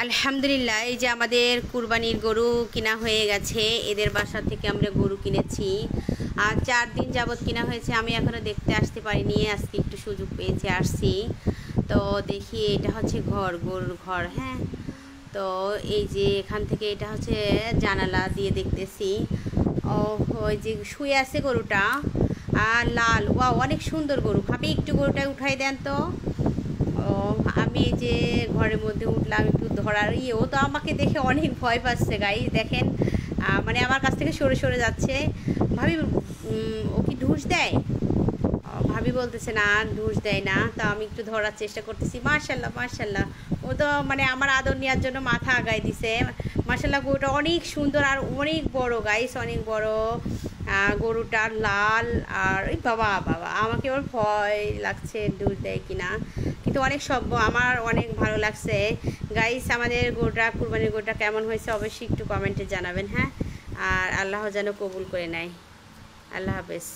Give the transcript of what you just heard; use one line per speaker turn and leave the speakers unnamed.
আলহামদুলিল্লাহ, এই যে আমাদের কুরবানির গরু কিনা হয়ে গেছে। এদের বাসা থেকে আমরা গরু কিনেছি আর 4 দিন যাবৎ কিনা হয়েছে। আমি এখনও দেখতে আসতে পারিনি, আজকে একটু সুযোগ পেয়েছি, আসছি। তো দেখি, এটা হচ্ছে গরুর ঘর। হ্যাঁ, তো এই যে এখান থেকে এটা হচ্ছে জানালা দিয়ে দেখতেছি। ও, ওই যে শুয়ে আছে গরুটা, আর লাল, ওয়াও অনেক সুন্দর গরু। ভাবি একটু গরুটা উঠাই দেন তো। ও, আমি এই যে ঘরের মধ্যে উঠলাম একটু ধরার ও তো আমাকে দেখে অনেক ভয় পাচ্ছে। গাইস দেখেন, মানে আমার কাছ থেকে সরে সরে যাচ্ছে। ভাবি ও কি ঢুস দেয়? ভাবি বলতেছে না, ঢুস দেয় না। তা আমি একটু ধরার চেষ্টা করতেছি। মার্শাল্লাহ মার্শাল্লাহ, ও তো মানে আমার আদর নেওয়ার জন্য মাথা আগায় দিছে। মার্শাল্লাহ, গরুটা অনেক সুন্দর আর অনেক বড় গাইস, অনেক বড়। গরুটা লাল। আর এই বাবা বাবা, আমাকে ওর ভয় লাগছে ঢুস দেয় কিনা, কিন্তু অনেক সভ্য, আমার অনেক ভালো লাগছে। গাইস, আমাদের গরুটা, কুরবানির গরুটা কেমন হয়েছে অবশ্যই একটু কমেন্টে জানাবেন। হ্যাঁ, আর আল্লাহ যেন কবুল করে নেয়। আল্লাহ হাফেজ।